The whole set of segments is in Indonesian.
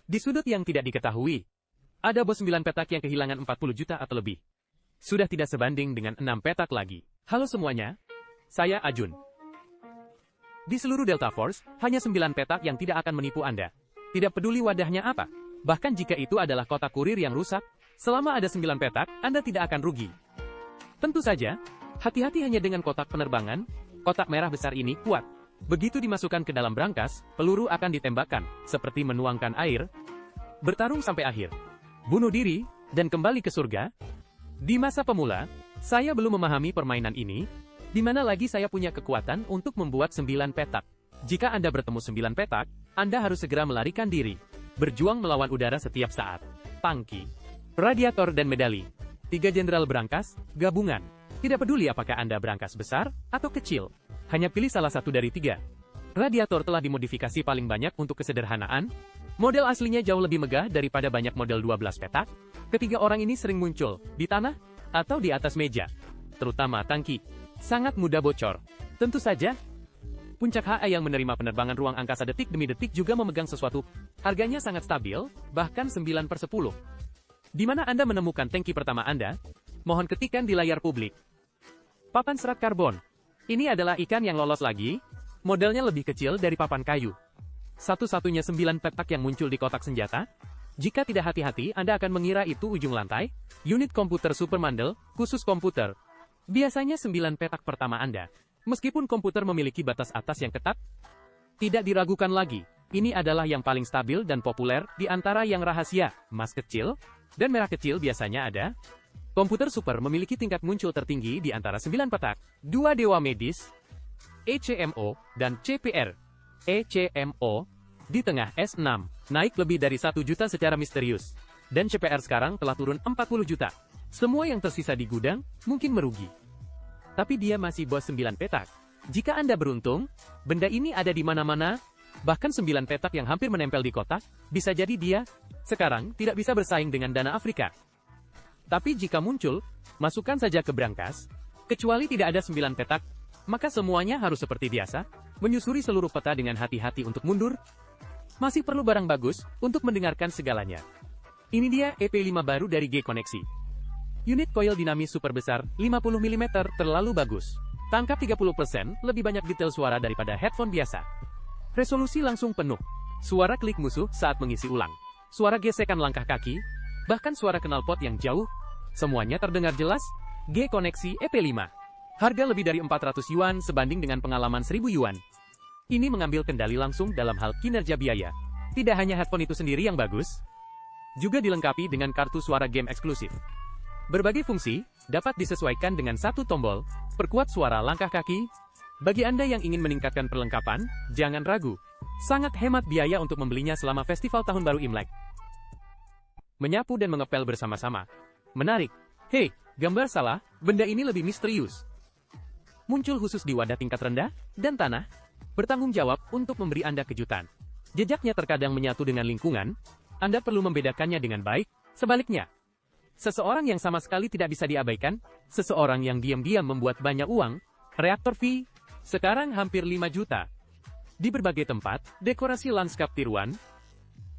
Di sudut yang tidak diketahui, ada bos 9 petak yang kehilangan 40 juta atau lebih. Sudah tidak sebanding dengan 6 petak lagi. Halo semuanya, saya Ajun. Di seluruh Delta Force, hanya 9 petak yang tidak akan menipu Anda. Tidak peduli wadahnya apa. Bahkan jika itu adalah kotak kurir yang rusak, selama ada 9 petak, Anda tidak akan rugi. Tentu saja, hati-hati hanya dengan kotak penerbangan. Kotak merah besar ini kuat. Begitu dimasukkan ke dalam brankas, peluru akan ditembakkan, seperti menuangkan air, bertarung sampai akhir, bunuh diri, dan kembali ke surga. Di masa pemula, saya belum memahami permainan ini, di mana lagi saya punya kekuatan untuk membuat 9 petak. Jika Anda bertemu 9 petak, Anda harus segera melarikan diri, berjuang melawan udara setiap saat. Tangki, radiator dan medali. 3 jenderal brankas, gabungan. Tidak peduli apakah Anda brankas besar atau kecil. Hanya pilih salah satu dari 3. Radiator telah dimodifikasi paling banyak untuk kesederhanaan. Model aslinya jauh lebih megah daripada banyak model 12 petak. Ketiga orang ini sering muncul di tanah atau di atas meja. Terutama tangki. Sangat mudah bocor. Tentu saja, puncak HA yang menerima penerbangan ruang angkasa detik demi detik juga memegang sesuatu. Harganya sangat stabil, bahkan 9/10. Di mana Anda menemukan tangki pertama Anda? Mohon ketikkan di layar publik. Papan serat karbon. Ini adalah ikan yang lolos lagi, modelnya lebih kecil dari papan kayu. Satu-satunya 9 petak yang muncul di kotak senjata. Jika tidak hati-hati, Anda akan mengira itu ujung lantai, unit komputer Supermandel, khusus komputer. Biasanya 9 petak pertama Anda. Meskipun komputer memiliki batas atas yang ketat, tidak diragukan lagi, ini adalah yang paling stabil dan populer di antara yang rahasia, emas kecil, dan merah kecil biasanya ada. Komputer super memiliki tingkat muncul tertinggi di antara 9 petak, 2 dewa medis, ECMO, dan CPR. ECMO, di tengah S6, naik lebih dari 1 juta secara misterius. Dan CPR sekarang telah turun 40 juta. Semua yang tersisa di gudang, mungkin merugi. Tapi dia masih bos 9 petak. Jika Anda beruntung, benda ini ada di mana-mana, bahkan 9 petak yang hampir menempel di kotak, bisa jadi dia, sekarang, tidak bisa bersaing dengan dana Afrika. Tapi jika muncul, masukkan saja ke brankas, kecuali tidak ada 9 petak, maka semuanya harus seperti biasa, menyusuri seluruh peta dengan hati-hati untuk mundur. Masih perlu barang bagus, untuk mendengarkan segalanya. Ini dia EP5 baru dari G-Koneksi. Unit coil dinamis super besar, 50 mm, terlalu bagus. Tangkap 30%, lebih banyak detail suara daripada headphone biasa. Resolusi langsung penuh. Suara klik musuh saat mengisi ulang. Suara gesekan langkah kaki, bahkan suara knalpot yang jauh. Semuanya terdengar jelas. G-Koneksi EP5. Harga lebih dari 400 yuan sebanding dengan pengalaman 1000 yuan. Ini mengambil kendali langsung dalam hal kinerja biaya. Tidak hanya headphone itu sendiri yang bagus, juga dilengkapi dengan kartu suara game eksklusif. Berbagai fungsi dapat disesuaikan dengan satu tombol, perkuat suara langkah kaki. Bagi Anda yang ingin meningkatkan perlengkapan, jangan ragu. Sangat hemat biaya untuk membelinya selama festival Tahun Baru Imlek. Menyapu dan mengepel bersama-sama. Menarik. Hei, gambar salah, benda ini lebih misterius. Muncul khusus di wadah tingkat rendah, dan tanah, bertanggung jawab untuk memberi Anda kejutan. Jejaknya terkadang menyatu dengan lingkungan, Anda perlu membedakannya dengan baik, sebaliknya. Seseorang yang sama sekali tidak bisa diabaikan, seseorang yang diam-diam membuat banyak uang, reaktor V, sekarang hampir 5 juta. Di berbagai tempat, dekorasi lanskap tiruan,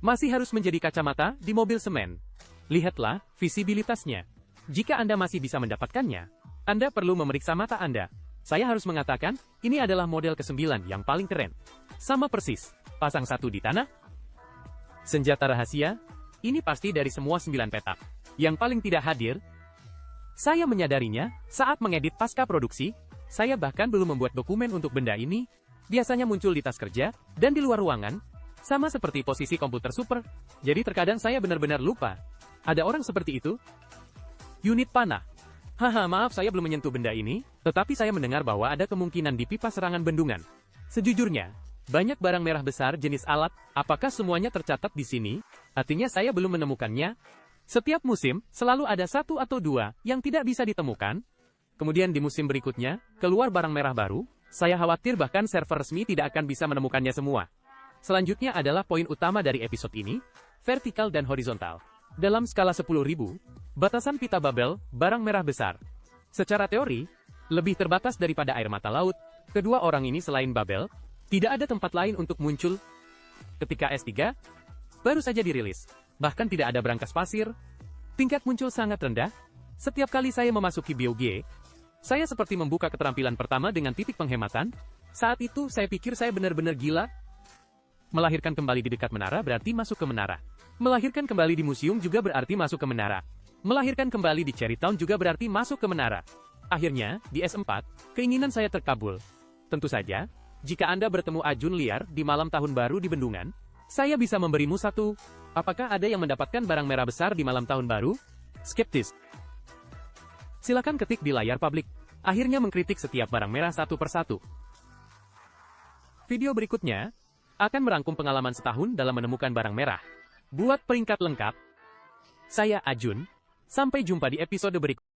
masih harus menjadi kacamata di mobil semen. Lihatlah visibilitasnya. Jika Anda masih bisa mendapatkannya, Anda perlu memeriksa mata Anda. Saya harus mengatakan, ini adalah model ke-9 yang paling keren. Sama persis, pasang satu di tanah. Senjata rahasia, ini pasti dari semua 9 petak. Yang paling tidak hadir, saya menyadarinya saat mengedit pasca produksi. Saya bahkan belum membuat dokumen untuk benda ini. Biasanya muncul di tas kerja, dan di luar ruangan, sama seperti posisi komputer super. Jadi terkadang saya benar-benar lupa. Ada orang seperti itu? Unit panah. Haha, maaf saya belum menyentuh benda ini, tetapi saya mendengar bahwa ada kemungkinan di pipa serangan bendungan. Sejujurnya, banyak barang merah besar jenis alat, apakah semuanya tercatat di sini? Artinya saya belum menemukannya. Setiap musim, selalu ada 1 atau 2 yang tidak bisa ditemukan. Kemudian di musim berikutnya, keluar barang merah baru. Saya khawatir bahkan server resmi tidak akan bisa menemukannya semua. Selanjutnya adalah poin utama dari episode ini, vertikal dan horizontal. Dalam skala 10.000, batasan pita Babel, barang merah besar. Secara teori, lebih terbatas daripada air mata laut. Kedua orang ini selain Babel, tidak ada tempat lain untuk muncul. Ketika S3, baru saja dirilis. Bahkan tidak ada berangkas pasir. Tingkat muncul sangat rendah. Setiap kali saya memasuki BioG, saya seperti membuka keterampilan pertama dengan titik penghematan. Saat itu saya pikir saya benar-benar gila. Melahirkan kembali di dekat menara berarti masuk ke menara. Melahirkan kembali di museum juga berarti masuk ke menara. Melahirkan kembali di Cherry Town juga berarti masuk ke menara. Akhirnya, di S4, keinginan saya terkabul. Tentu saja, jika Anda bertemu Ajun liar di malam tahun baru di Bendungan, saya bisa memberimu satu. Apakah ada yang mendapatkan barang merah besar di malam tahun baru? Skeptis. Silakan ketik di layar publik. Akhirnya mengkritik setiap barang merah satu persatu. Video berikutnya akan merangkum pengalaman setahun dalam menemukan barang merah. Buat peringkat lengkap, saya Ajun. Sampai jumpa di episode berikutnya.